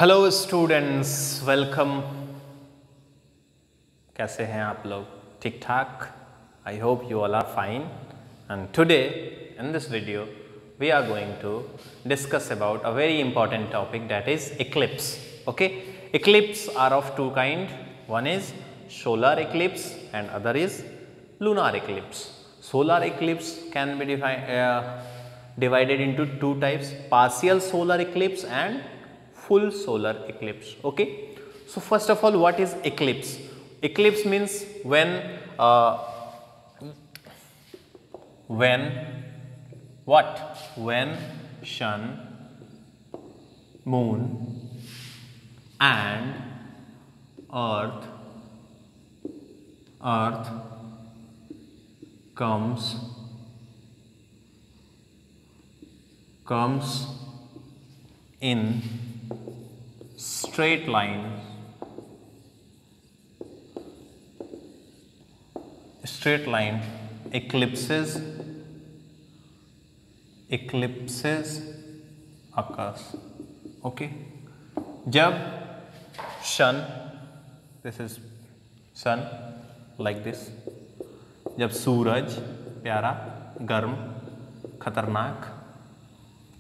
Hello students, welcome. कैसे हैं आप लोग? ठीक ठाक? I hope you all are fine. And today in this video we are going to discuss about a very important topic, that is eclipse. Okay, eclipse are of two kind. One is solar eclipse and other is lunar eclipse. Solar eclipse can be divided into two types: partial solar eclipse and full solar eclipse. Okay, so first of all, what is eclipse? Eclipse means when what? When sun, moon and earth comes in straight line, eclipses occurs. Okay, जब sun, this is sun like this, जब सूरज प्यारा, गर्म, खतरनाक,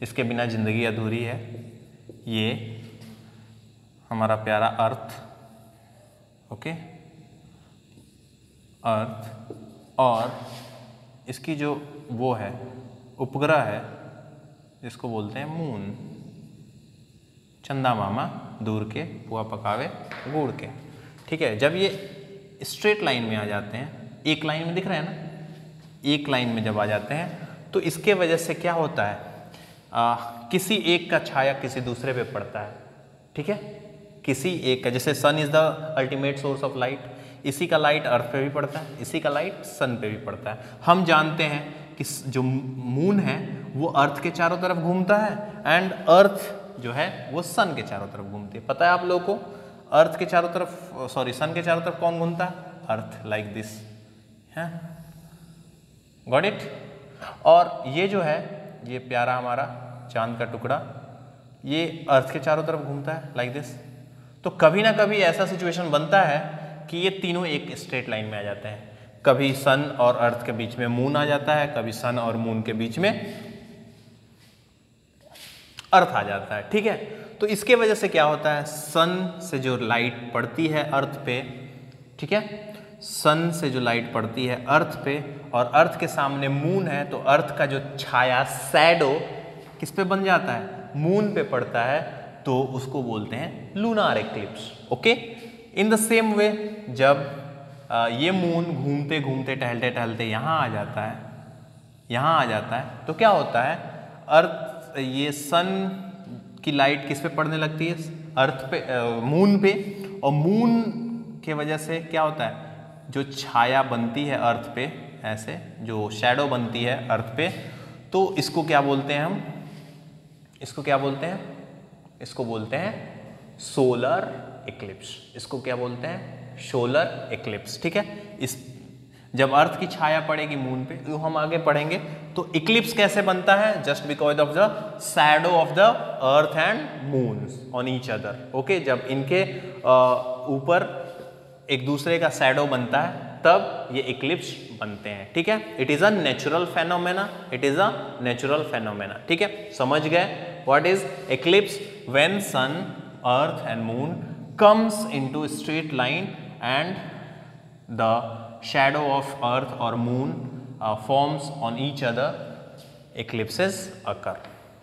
इसके बिना जिंदगी अधूरी है, ये हमारा प्यारा अर्थ, ओके, अर्थ, और इसकी जो वो है उपग्रह है जिसको बोलते हैं मून, चंदा मामा दूर के पुआ पकावे गुड़ के। ठीक है, जब ये स्ट्रेट लाइन में आ जाते हैं, एक लाइन में दिख रहे हैं ना, एक लाइन में जब आ जाते हैं तो इसके वजह से क्या होता है, किसी एक का छाया किसी दूसरे पे पड़ता है। ठीक है, किसी एक का, जैसे sun is the ultimate source of light, इसी का लाइट अर्थ पे भी पड़ता है, इसी का लाइट सन पे भी पड़ता है। हम जानते हैं कि जो मून है वो अर्थ के चारों तरफ घूमता है एंड अर्थ जो है वो सन के चारों तरफ घूमती है। पता है आप लोगों को, अर्थ के चारों तरफ, सॉरी, सन के चारों तरफ कौन घूमता है? अर्थ, लाइक दिस है। Got it? और ये जो है, ये प्यारा हमारा चांद का टुकड़ा, ये अर्थ के चारों तरफ घूमता है लाइक दिस। तो कभी ना कभी ऐसा सिचुएशन बनता है कि ये तीनों एक स्ट्रेट लाइन में आ जाते हैं। कभी सन और अर्थ के बीच में मून आ जाता है, कभी सन और मून के बीच में अर्थ आ जाता है। ठीक है, तो इसके वजह से क्या होता है, सन से जो लाइट पड़ती है अर्थ पे, ठीक है, सन से जो लाइट पड़ती है अर्थ पे और अर्थ के सामने मून है, तो अर्थ का जो छाया, शैडो किस पे बन जाता है? मून पे पड़ता है, तो उसको बोलते हैं lunar eclipse. Okay, in the same way जब ये मून घूमते घूमते टहलते टहलते यहाँ आ जाता है, यहाँ आ जाता है, तो क्या होता है, अर्थ, ये सन की लाइट किस पे पड़ने लगती है? अर्थ पे, मून पे, और मून के वजह से क्या होता है, जो छाया बनती है अर्थ पे, ऐसे जो शैडो बनती है अर्थ पे, तो इसको क्या बोलते हैं हम? इसको क्या बोलते हैं? इसको बोलते हैं सोलर एक्लिप्स। इसको क्या बोलते हैं? Solar eclipse. ठीक है, इस जब अर्थ की छाया पड़ेगी मून पे, तो हम आगे पढ़ेंगे, तो इक्लिप्स कैसे बनता है? Just because of the shadow of the earth and moon on each other. Okay, जब इनके ऊपर एक दूसरे का शैडो बनता है तब ये इक्लिप्स बनते हैं। ठीक है, it is a natural phenomena, it is a natural phenomena. ठीक है, समझ गए what is eclipse? When sun, earth and moon comes into straight line and the shadow of earth or moon forms on each other, eclipses occur.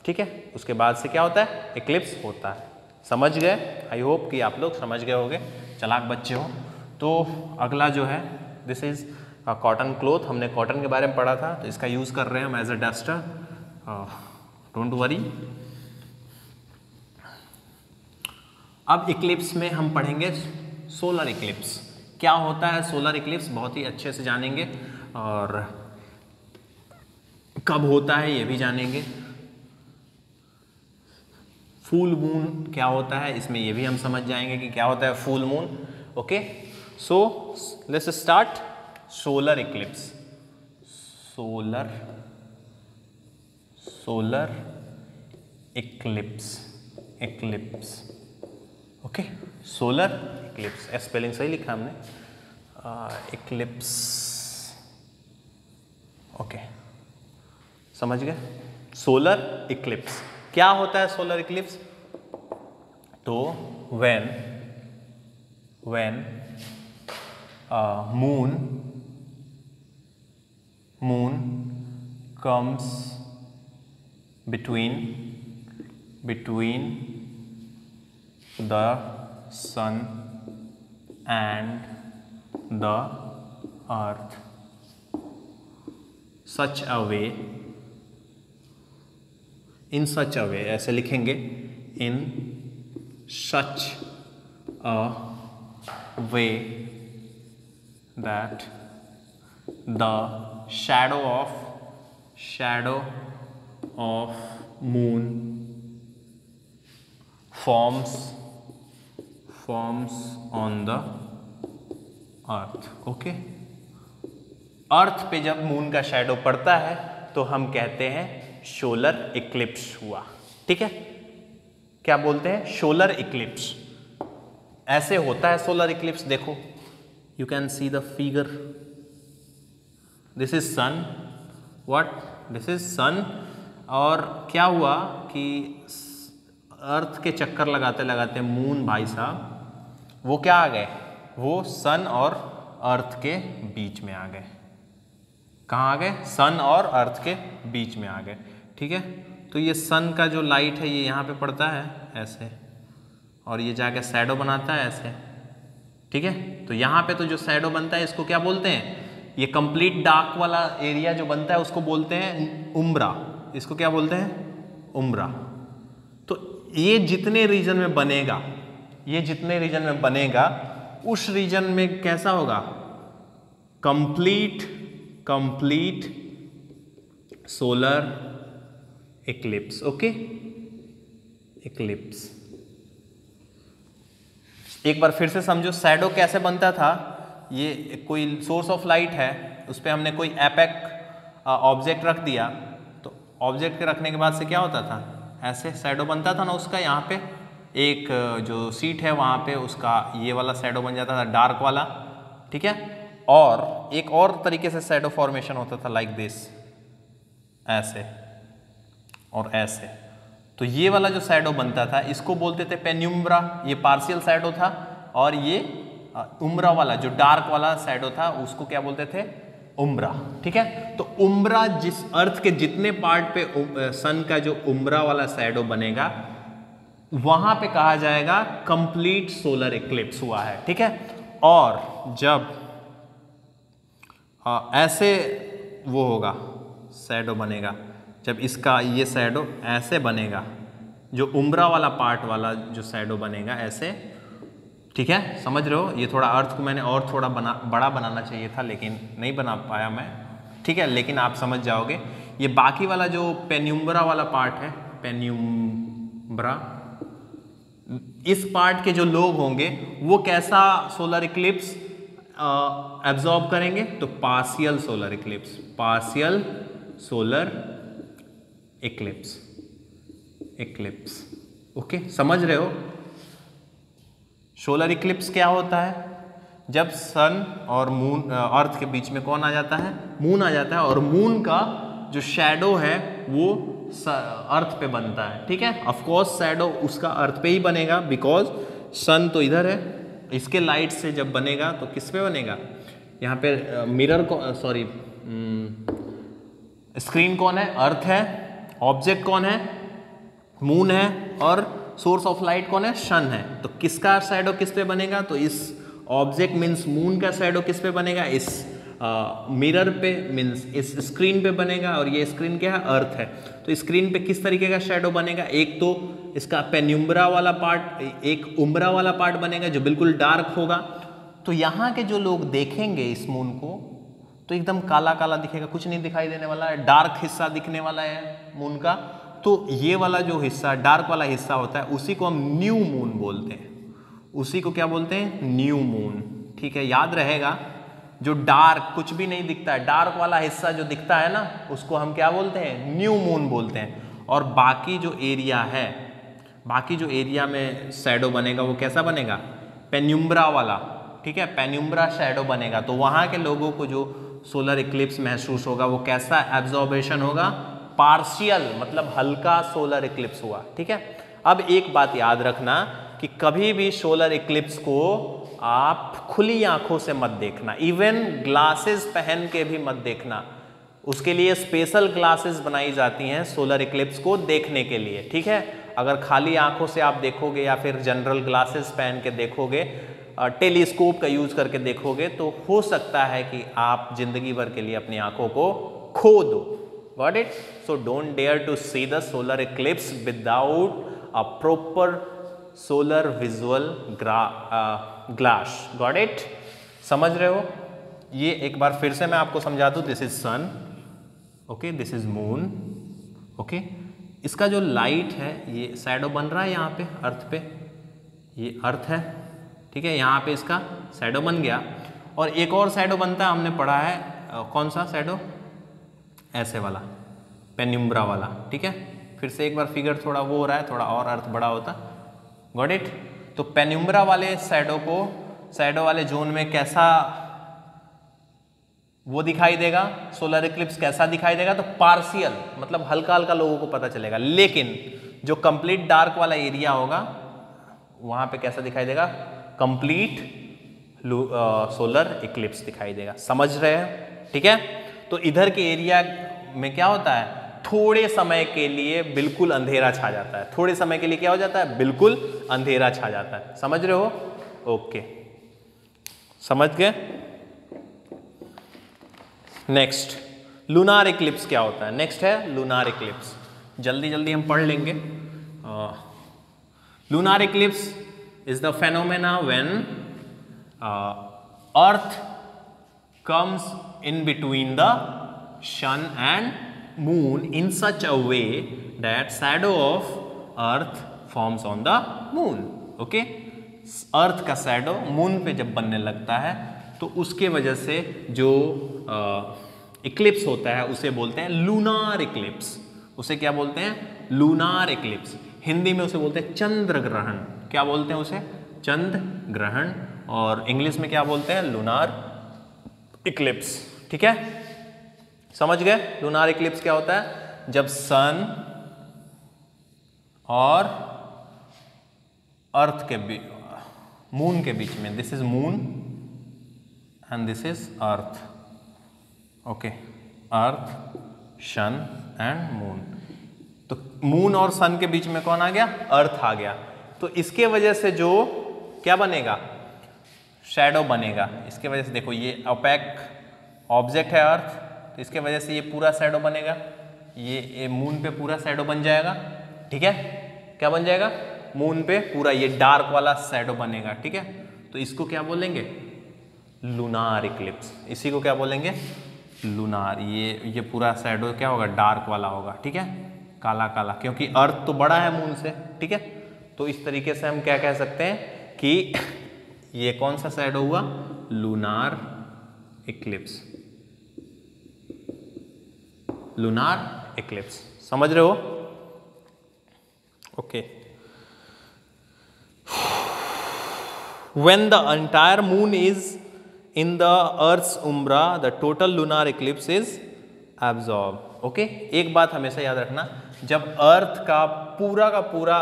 ठीक है, उसके बाद से क्या होता है? इक्लिप्स होता है। समझ गए? आई होप कि आप लोग समझ गए होंगे, चालाक बच्चे हो। तो अगला जो है, दिस इज कॉटन क्लोथ। हमने कॉटन के बारे में पढ़ा था, तो इसका यूज कर रहे हैं हम as a duster, don't worry. अब इक्लिप्स में हम पढ़ेंगे सोलर इक्लिप्स। क्या होता है सोलर इक्लिप्स, बहुत ही अच्छे से जानेंगे, और कब होता है ये भी जानेंगे। फुल मून क्या होता है, इसमें ये भी हम समझ जाएंगे कि क्या होता है full moon. Okay, so let's start solar Eclipse. Solar eclipse okay, solar Eclipse, spelling सही लिखा हमने, इक्लिप्स, ओके, समझ गए। सोलर इक्लिप्स क्या होता है? सोलर इक्लिप्स, तो when moon comes between the sun and the earth such a way, in such a way, ऐसे लिखेंगे, in such a way that the shadow of moon forms on the earth. Okay, earth पे जब moon का shadow पड़ता है तो हम कहते हैं सोलर इक्लिप्स हुआ। ठीक है, क्या बोलते हैं? Solar eclipse. ऐसे होता है सोलर इक्लिप्स। देखो, you can see the figure, this is sun, what, this is sun, और क्या हुआ कि अर्थ के चक्कर लगाते लगाते मून भाई साहब वो क्या आ गए, वो सन और अर्थ के बीच में आ गए। कहाँ आ गए? सन और अर्थ के बीच में आ गए। ठीक है, तो ये सन का जो लाइट है ये यहाँ पे पड़ता है ऐसे, और ये जाके शैडो बनाता है ऐसे। ठीक है, तो यहाँ पे तो जो शैडो बनता है इसको क्या बोलते हैं? ये कंप्लीट डार्क वाला एरिया जो बनता है उसको बोलते हैं उम्ब्रा। इसको क्या बोलते हैं? उम्ब्रा। तो ये जितने रीजन में बनेगा, ये जितने रीजन में बनेगा उस रीजन में कैसा होगा? Complete solar Eclipse. Okay, Eclipse. एक बार फिर से समझो, शैडो कैसे बनता था। ये कोई सोर्स ऑफ लाइट है, उस पर हमने कोई एपेक ऑब्जेक्ट रख दिया, तो ऑब्जेक्ट के रखने के बाद से क्या होता था? ऐसे शैडो बनता था ना उसका। यहाँ पे एक जो सीट है वहाँ पे उसका ये वाला शैडो बन जाता था, डार्क वाला। ठीक है, और एक और तरीके से शैडो फॉर्मेशन होता था, लाइक दिस, ऐसे और ऐसे। तो ये वाला जो शैडो बनता था इसको बोलते थे पेन्युम्ब्रा, ये पार्शियल शैडो था। और ये उम्ब्रा वाला जो डार्क वाला शैडो था उसको क्या बोलते थे? उम्ब्रा। ठीक है, तो उम्ब्रा, जिस अर्थ के जितने पार्ट पे सन का जो उम्ब्रा वाला शैडो बनेगा वहां पे कहा जाएगा कंप्लीट सोलर इक्लिप्स हुआ है। ठीक है, और जब ऐसे वो होगा, शैडो बनेगा, जब इसका ये शैडो ऐसे बनेगा, जो उम्ब्रा वाला पार्ट वाला जो शैडो बनेगा ऐसे। ठीक है, समझ रहे हो? ये थोड़ा अर्थ को मैंने और थोड़ा बड़ा बनाना चाहिए था लेकिन नहीं बना पाया मैं। ठीक है, लेकिन आप समझ जाओगे। ये बाकी वाला जो पेन्युम्ब्रा वाला पार्ट है, पेन्युम्ब्रा, इस पार्ट के जो लोग होंगे वो कैसा सोलर इक्लिप्स एब्जॉर्ब करेंगे? तो partial solar Eclipse, partial solar Eclipse. Okay, समझ रहे हो? सोलर इक्लिप्स क्या होता है? जब सन और मून, अर्थ के बीच में कौन आ जाता है? मून आ जाता है, और मून का जो शैडो है वो अर्थ पे बनता है। ठीक है, ऑफ कोर्स शैडो उसका अर्थ पे ही बनेगा, बिकॉज सन तो इधर है। इसके लाइट से जब बनेगा तो किस पे बनेगा? यहाँ पे मिरर को, सॉरी, स्क्रीन कौन है? अर्थ है। ऑब्जेक्ट कौन है? मून है। और सोर्स ऑफ लाइट कौन है? सन है। तो किसका शैडो किस पे बनेगा? तो इस ऑब्जेक्ट मीन्स मून का शैडो किस पे बनेगा? इस मिरर पे, मीन्स इस स्क्रीन पे बनेगा। और ये स्क्रीन क्या है? अर्थ है। तो स्क्रीन पे किस तरीके का शैडो बनेगा? एक तो इसका पेन्युम्ब्रा वाला पार्ट, एक उम्ब्रा वाला पार्ट बनेगा जो बिल्कुल डार्क होगा। तो यहाँ के जो लोग देखेंगे इस मून को तो एकदम काला काला दिखेगा, कुछ नहीं दिखाई देने वाला है, डार्क हिस्सा दिखने वाला है मून का। तो ये वाला जो हिस्सा, डार्क वाला हिस्सा होता है, उसी को हम न्यू मून बोलते हैं। उसी को क्या बोलते हैं? New moon. ठीक है, याद रहेगा। जो डार्क, कुछ भी नहीं दिखता है, डार्क वाला हिस्सा जो दिखता है ना, उसको हम क्या बोलते हैं? न्यू मून बोलते हैं। और बाकी जो एरिया है बाकी जो एरिया में शैडो बनेगा वो कैसा बनेगा, पेन्युम्ब्रा वाला, ठीक है, पेन्युम्ब्रा शैडो बनेगा। तो वहाँ के लोगों को जो सोलर इक्लिप्स महसूस होगा वो कैसा एब्जॉर्बेशन होगा, पार्शियल, मतलब हल्का सोलर इक्लिप्स हुआ, ठीक है। अब एक बात याद रखना कि कभी भी सोलर इक्लिप्स को आप खुली आंखों से मत देखना, इवन ग्लासेस पहन के भी मत देखना। उसके लिए स्पेशल ग्लासेस बनाई जाती हैं सोलर इक्लिप्स को देखने के लिए, ठीक है। अगर खाली आंखों से आप देखोगे या फिर जनरल ग्लासेस पहन के देखोगे, टेलीस्कोप का यूज करके देखोगे, तो हो सकता है कि आप जिंदगी भर के लिए अपनी आंखों को खो दो। Got it? So don't dare to see the solar eclipse without a proper solar visual glass. Got it? समझ रहे हो? ये एक बार फिर से मैं आपको समझा दूं। This is sun, okay, this is moon, okay. इसका जो लाइट है ये शैडो बन रहा है यहाँ पे अर्थ पे, ये अर्थ है, ठीक है। यहाँ पे इसका शैडो बन गया और एक और शैडो बनता है, हमने पढ़ा है कौन सा शैडो, ऐसे वाला, पेन्युम्ब्रा वाला, ठीक है। फिर से एक बार फिगर थोड़ा वो हो रहा है, थोड़ा और अर्थ बड़ा होता। Got it? तो पेन्युम्ब्रा वाले शैडो को, शैडो वाले जोन में कैसा वो दिखाई देगा, सोलर इक्लिप्स कैसा दिखाई देगा, तो पार्शियल, मतलब हल्का हल्का लोगों को पता चलेगा। लेकिन जो कंप्लीट डार्क वाला एरिया होगा वहां पे कैसा दिखाई देगा, कंप्लीट सोलर इक्लिप्स दिखाई देगा। समझ रहे हैं? ठीक है। तो इधर के एरिया में क्या होता है, थोड़े समय के लिए बिल्कुल अंधेरा छा जाता है। थोड़े समय के लिए क्या हो जाता है, बिल्कुल अंधेरा छा जाता है। समझ रहे हो? ओके, समझ गए। नेक्स्ट, लूनार इक्लिप्स क्या होता है। नेक्स्ट है लूनार इक्लिप्स, जल्दी जल्दी हम पढ़ लेंगे। Lunar Eclipse is the phenomena when earth comes in between the sun and moon in such a way that shadow of earth forms on the moon. Okay? अर्थ का शैडो मून पे जब बनने लगता है तो उसके वजह से जो इक्लिप्स होता है उसे बोलते हैं लूनार इक्लिप्स। उसे क्या बोलते हैं, लूनार इक्लिप्स। हिंदी में उसे बोलते हैं चंद्र ग्रहण। क्या बोलते हैं उसे, चंद्र ग्रहण। और इंग्लिश में क्या बोलते हैं, लूनार इक्लिप्स। ठीक है, समझ गए। लूनार इक्लिप्स क्या होता है, जब सन और अर्थ के बीच, मून के बीच में, this is moon and this is earth. Okay, earth, sun and moon. तो मून और सन के बीच में कौन आ गया, अर्थ आ गया। तो इसके वजह से जो क्या बनेगा, शैडो बनेगा। इसके वजह से देखो ये ओपेक ऑब्जेक्ट है अर्थ, तो इसके वजह से ये पूरा शैडो बनेगा। ये मून पे पूरा शैडो बन जाएगा। ठीक है, क्या बन जाएगा, मून पे पूरा ये डार्क वाला शैडो बनेगा। ठीक है, तो इसको क्या बोलेंगे, लूनार इक्लिप्स। इसी को क्या बोलेंगे, लूनार। ये पूरा शैडो क्या होगा, डार्क वाला होगा। ठीक है, काला काला, क्योंकि अर्थ तो बड़ा है मून से। ठीक है, तो इस तरीके से हम क्या कह सकते हैं कि ये कौन सा शैडो हुआ, लूनार इक्लिप्स। लूनार इक्लिप्स, समझ रहे हो? Okay. When the entire moon is in the Earth's umbra, the total lunar eclipse is absorbed. Okay, एक बात हमेशा याद रखना, जब अर्थ का पूरा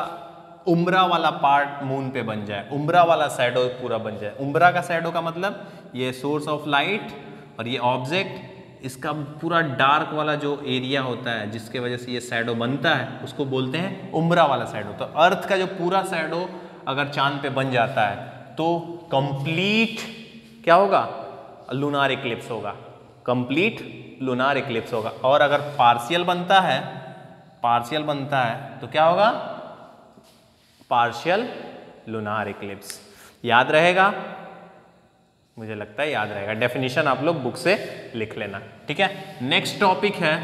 उम्ब्रा वाला पार्ट मून पे बन जाए, उम्ब्रा वाला शैडो पूरा बन जाए। उम्ब्रा का शैडो का मतलब ये सोर्स ऑफ लाइट और ये ऑब्जेक्ट, इसका पूरा डार्क वाला जो एरिया होता है जिसके वजह से ये शैडो बनता है, उसको बोलते हैं उम्ब्रा वाला शैडो। तो अर्थ का जो पूरा शैडो अगर चांद पे बन जाता है तो कंप्लीट क्या होगा, लूनार इक्लिप्स होगा। कंप्लीट लूनार इक्लिप्स होगा। और अगर पार्शियल बनता है तो क्या होगा, पार्शियल लूनार इक्लिप्स। याद रहेगा, मुझे लगता है याद रहेगा। डेफिनेशन आप लोग बुक से लिख लेना। ठीक है, नेक्स्ट टॉपिक है,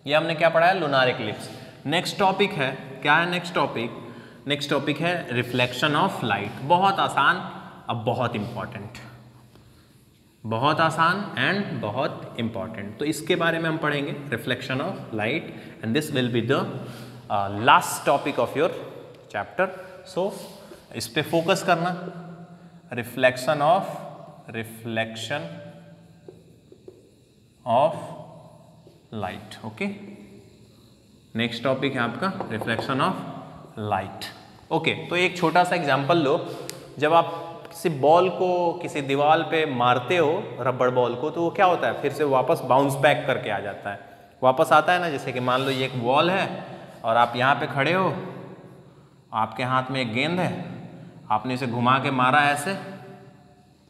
ये हमने क्या पढ़ा है, लूनार इक्लिप्स। नेक्स्ट टॉपिक है, क्या है नेक्स्ट टॉपिक, नेक्स्ट टॉपिक है रिफ्लेक्शन ऑफ लाइट। बहुत आसान, अब बहुत इंपॉर्टेंट, बहुत आसान एंड बहुत इंपॉर्टेंट। तो इसके बारे में हम पढ़ेंगे, reflection of light, and this will be the last topic of your chapter. So इस पे फोकस करना, reflection of light. Okay, next topic है आपका रिफ्लेक्शन ऑफ लाइट। ओके, तो एक छोटा सा एग्जांपल लो। जब आप किसी बॉल को किसी दीवार पे मारते हो, रबड़ बॉल को, तो वो क्या होता है, फिर से वापस बाउंस बैक करके आ जाता है, वापस आता है ना। जैसे कि मान लो ये एक बॉल है और आप यहाँ पे खड़े हो, आपके हाथ में एक गेंद है, आपने इसे घुमा के मारा ऐसे,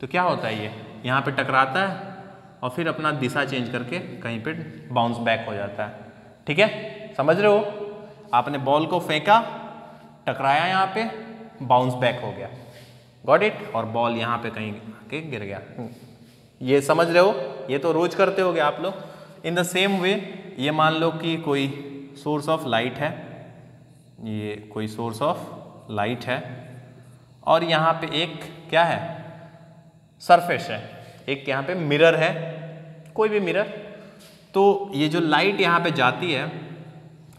तो क्या होता है, ये यहाँ पे टकराता है और फिर अपना दिशा चेंज करके कहीं पे बाउंस बैक हो जाता है। ठीक है, समझ रहे हो? आपने बॉल को फेंका, टकराया यहाँ पे, बाउंस बैक हो गया, गॉट इट, और बॉल यहाँ पे कहीं आके गिर गया। ये समझ रहे हो? ये तो रोज करते होगे आप लोग। इन द सेम वे ये मान लो कि कोई सोर्स ऑफ लाइट है, ये कोई सोर्स ऑफ लाइट है और यहाँ पे एक क्या है, सरफेस है, एक यहाँ पे मिरर है, कोई भी मिरर। तो ये जो लाइट यहाँ पे जाती है,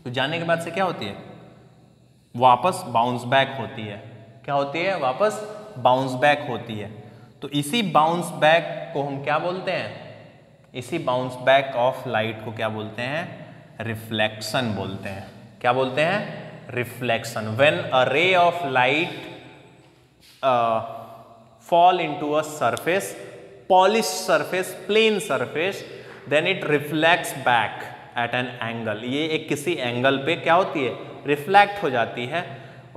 तो जाने के बाद से क्या होती है, वापस बाउंस बैक होती है। क्या होती है? वापस बाउंस बैक होती है। तो इसी बाउंस बैक को हम क्या बोलते हैं, इसी बाउंस बैक ऑफ लाइट को क्या बोलते हैं, रिफ्लेक्शन बोलते हैं। क्या बोलते हैं? Reflection. When a ray of light fall into a surface, polished surface, plain surface, then it reflects back at an angle। ये एक किसी एंगल पे क्या होती है, रिफ्लेक्ट हो जाती है,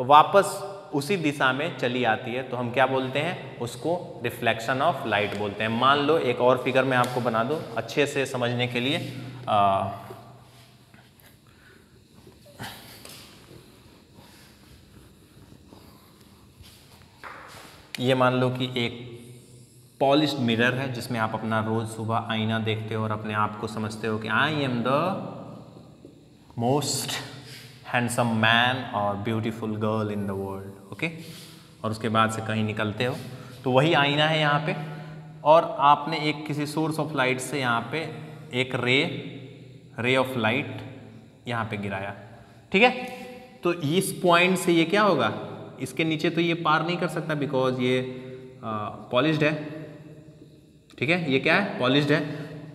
वापस उसी दिशा में चली आती है। तो हम क्या बोलते हैं, उसको रिफ्लेक्शन ऑफ लाइट बोलते हैं। मान लो एक और फिगर मैं आपको बना दूं अच्छे से समझने के लिए। ये मान लो कि एक पॉलिश्ड मिरर है जिसमें आप अपना रोज सुबह आईना देखते हो और अपने आप को समझते हो कि I am the most handsome man और beautiful girl in the world. Okay, और उसके बाद से कहीं निकलते हो तो वही आईना है यहाँ पे, और आपने एक किसी सोर्स ऑफ लाइट से यहाँ पे एक रे ऑफ लाइट यहाँ पे गिराया। ठीक है, तो इस पॉइंट से ये क्या होगा, इसके नीचे तो ये पार नहीं कर सकता बिकॉज ये पॉलिश्ड है। ठीक है, ये क्या है, पॉलिश्ड है।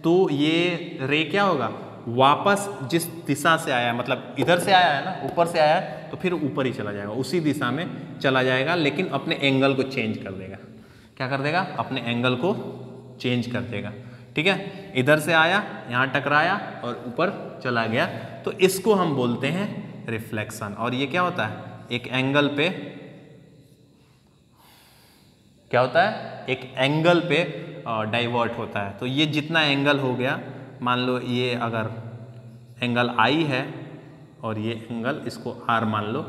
तो ये रे क्या होगा, वापस जिस दिशा से आया है, मतलब इधर से आया है ना, ऊपर से आया है, तो फिर ऊपर ही चला जाएगा, उसी दिशा में चला जाएगा, लेकिन अपने एंगल को चेंज कर देगा। क्या कर देगा, अपने एंगल को चेंज कर देगा। ठीक है, इधर से आया, यहाँ टकराया और ऊपर चला गया, तो इसको हम बोलते हैं रिफ्लेक्शन। और ये क्या होता है, एक एंगल पे क्या होता है, एक एंगल पे डाइवर्ट होता है। तो ये जितना एंगल हो गया, मान लो ये अगर एंगल आई है और ये एंगल इसको आर मान लो,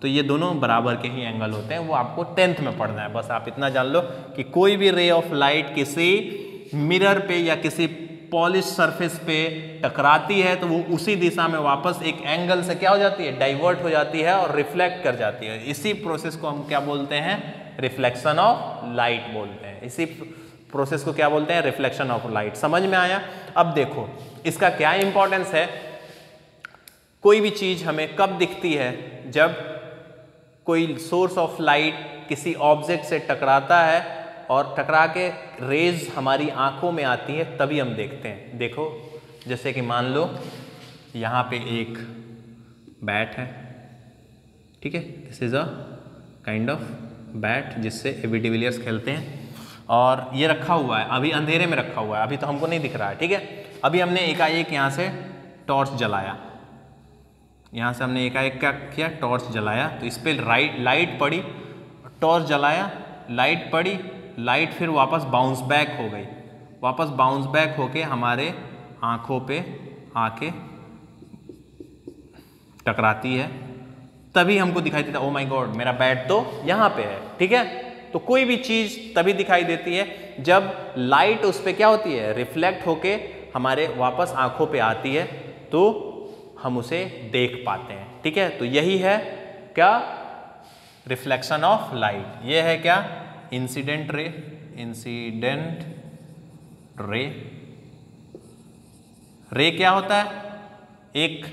तो ये दोनों बराबर के ही एंगल होते हैं। वो आपको 10th में पढ़ना है। बस आप इतना जान लो कि कोई भी रे ऑफ लाइट किसी मिरर पे या किसी पॉलिश सरफेस पे टकराती है तो वो उसी दिशा में वापस एक एंगल से क्या हो जाती है, डाइवर्ट हो जाती है और रिफ्लेक्ट कर जाती है। इसी प्रोसेस को हम क्या बोलते हैं, रिफ्लेक्शन ऑफ लाइट बोलते हैं। इसी प्रोसेस को क्या बोलते हैं, रिफ्लेक्शन ऑफ लाइट। समझ में आया? अब देखो इसका क्या इंपॉर्टेंस है। कोई भी चीज हमें कब दिखती है, जब कोई सोर्स ऑफ लाइट किसी ऑब्जेक्ट से टकराता है और टकरा के रेज हमारी आंखों में आती है, तभी हम देखते हैं। देखो जैसे कि मान लो यहाँ पे एक बैट है, ठीक है, this is a kind of bat जिससे एबी डिविलियर्स खेलते हैं, और ये रखा हुआ है, अभी अंधेरे में रखा हुआ है, अभी तो हमको नहीं दिख रहा है। ठीक है, अभी हमने एकाएक यहाँ से टॉर्च जलाया, यहाँ से हमने एकाएक क्या किया, टॉर्च जलाया, तो इस पर लाइट पड़ी, टॉर्च जलाया, लाइट पड़ी, लाइट फिर वापस बाउंस बैक हो गई, वापस बाउंस बैक होके हमारे आँखों पे आके टकराती है, तभी हमको दिखाई देता, ओ माय गॉड मेरा बैट तो यहाँ पे है। ठीक है, तो कोई भी चीज़ तभी दिखाई देती है जब लाइट उस पर क्या होती है, रिफ्लेक्ट होके हमारे वापस आँखों पे आती है, तो हम उसे देख पाते हैं। ठीक है, तो यही है क्या, रिफ्लेक्शन ऑफ लाइट। ये है क्या, इंसिडेंट रे, इंसिडेंट रे। रे क्या होता है, एक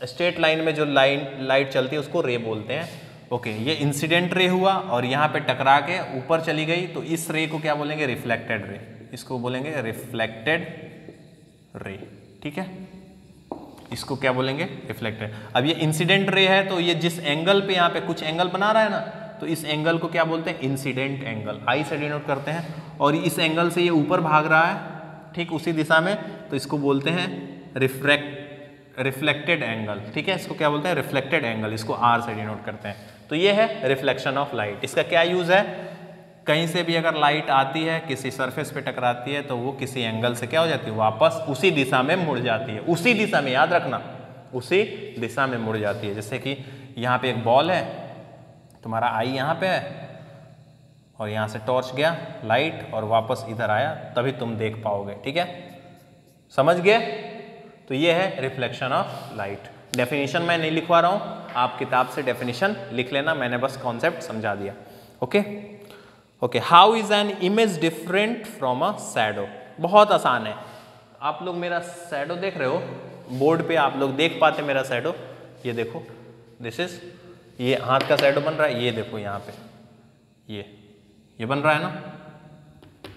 स्ट्रेट लाइन में जो लाइट चलती है उसको रे बोलते हैं। ओके, ये इंसिडेंट रे हुआ और यहाँ पे टकरा के ऊपर चली गई, तो इस रे को क्या बोलेंगे? Reflected ray. इसको बोलेंगे रिफ्लेक्टेड रे, ठीक है, इसको क्या बोलेंगे? रिफ्लेक्टेड। अब ये इंसिडेंट रे है, तो ये जिस एंगल पे यहाँ पे कुछ एंगल बना रहा है ना, तो इस एंगल को क्या बोलते हैं? इंसिडेंट एंगल, आई से डिनोट करते हैं। और इस एंगल से ये ऊपर भाग रहा है, ठीक उसी दिशा में, तो इसको बोलते हैं रिफ्लेक्टेड एंगल, ठीक है, इसको क्या बोलते हैं? रिफ्लेक्टेड एंगल, इसको आर से डिनोट करते हैं। तो ये है रिफ्लेक्शन ऑफ लाइट। इसका क्या यूज है? कहीं से भी अगर लाइट आती है, किसी सरफेस पे टकराती है, तो वो किसी एंगल से क्या हो जाती है? वापस उसी दिशा में मुड़ जाती है। उसी दिशा में, याद रखना, उसी दिशा में मुड़ जाती है। जैसे कि यहाँ पे एक बॉल है, तुम्हारा आई यहाँ पे है, और यहाँ से टॉर्च गया लाइट और वापस इधर आया, तभी तुम देख पाओगे, ठीक है, समझ गए? तो ये है रिफ्लेक्शन ऑफ लाइट। डेफिनेशन मैं नहीं लिखवा रहा हूँ, आप किताब से डेफिनेशन लिख लेना, मैंने बस कॉन्सेप्ट समझा दिया। Okay okay, how is an image different from a shadow? बहुत आसान है। आप लोग मेरा शैडो देख रहे हो बोर्ड पे, आप लोग देख पाते मेरा शैडो? ये देखो, दिस इज, ये हाथ का शैडो बन रहा है, ये देखो यहाँ पे ये बन रहा है ना।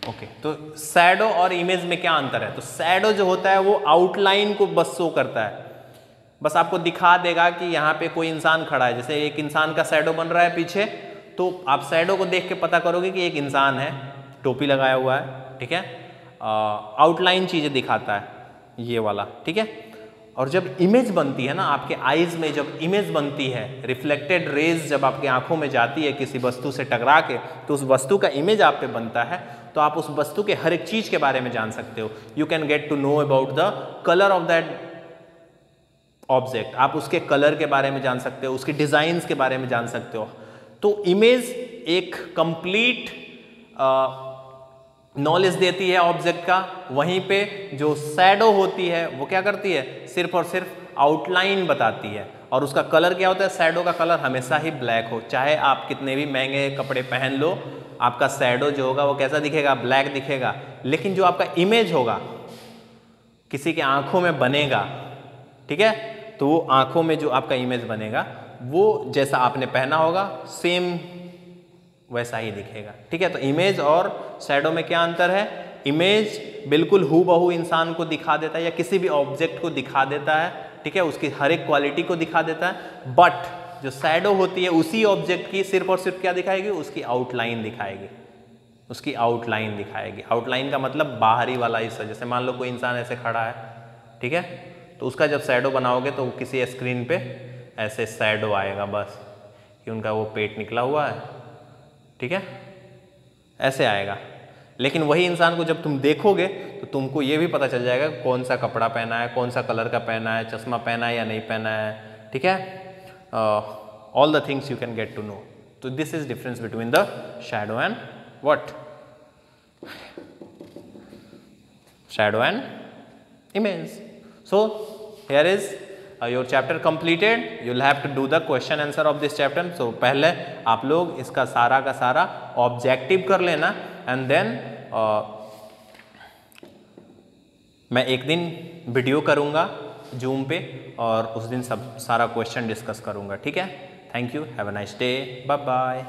ओके, तो शैडो और इमेज में क्या अंतर है? तो शैडो जो होता है वो आउटलाइन को बस शो करता है, बस आपको दिखा देगा कि यहाँ पे कोई इंसान खड़ा है। जैसे एक इंसान का शैडो बन रहा है पीछे, तो आप शैडो को देख के पता करोगे कि एक इंसान है, टोपी लगाया हुआ है, ठीक है, आउटलाइन चीज़ें दिखाता है ये वाला, ठीक है। और जब इमेज बनती है ना, आपके आईज में जब इमेज बनती है, रिफ्लेक्टेड रेज जब आपकी आंखों में जाती है किसी वस्तु से टकरा के, तो उस वस्तु का इमेज आप पे बनता है, तो आप उस वस्तु के हर एक चीज के बारे में जान सकते हो। You can get to know about the colour of that object, आप उसके कलर के बारे में जान सकते हो, उसके डिजाइन्स के बारे में जान सकते हो। तो इमेज एक कंप्लीट नॉलेज देती है ऑब्जेक्ट का, वहीं पे जो शैडो होती है वो क्या करती है? सिर्फ और सिर्फ आउटलाइन बताती है। और उसका कलर क्या होता है? शैडो का कलर हमेशा ही ब्लैक हो, चाहे आप कितने भी महंगे कपड़े पहन लो, आपका शैडो जो होगा वो कैसा दिखेगा? ब्लैक दिखेगा। लेकिन जो आपका इमेज होगा किसी के आंखों में बनेगा, ठीक है, तो वो आंखों में जो आपका इमेज बनेगा वो जैसा आपने पहना होगा सेम वैसा ही दिखेगा, ठीक है। तो इमेज और शैडो में क्या अंतर है? इमेज बिल्कुल हूबहू इंसान को दिखा देता है या किसी भी ऑब्जेक्ट को दिखा देता है, ठीक है, उसकी हर एक क्वालिटी को दिखा देता है। बट जो शैडो होती है उसी ऑब्जेक्ट की सिर्फ और सिर्फ क्या दिखाएगी? उसकी आउटलाइन दिखाएगी, उसकी आउटलाइन दिखाएगी। आउटलाइन का मतलब बाहरी वाला हिस्सा। जैसे मान लो कोई इंसान ऐसे खड़ा है, ठीक है, तो उसका जब शैडो बनाओगे तो किसी स्क्रीन पे ऐसे शैडो आएगा, बस कि उनका वो पेट निकला हुआ है, ठीक है, ऐसे आएगा। लेकिन वही इंसान को जब तुम देखोगे तो तुमको ये भी पता चल जाएगा कौन सा कपड़ा पहना है, कौन सा कलर का पहना है, चश्मा पहना है या नहीं पहना है, ठीक है, all the things you can get to know. तो this is difference between the shadow and what? Shadow and image. So here is your chapter completed. You'll have to do the question answer of this chapter. So पहले आप लोग इसका सारा का सारा objective कर लेना and then मैं एक दिन वीडियो करूँगा जूम पे और उस दिन सब सारा क्वेश्चन डिस्कस करूँगा, ठीक है। Thank you, have a nice day, bye bye.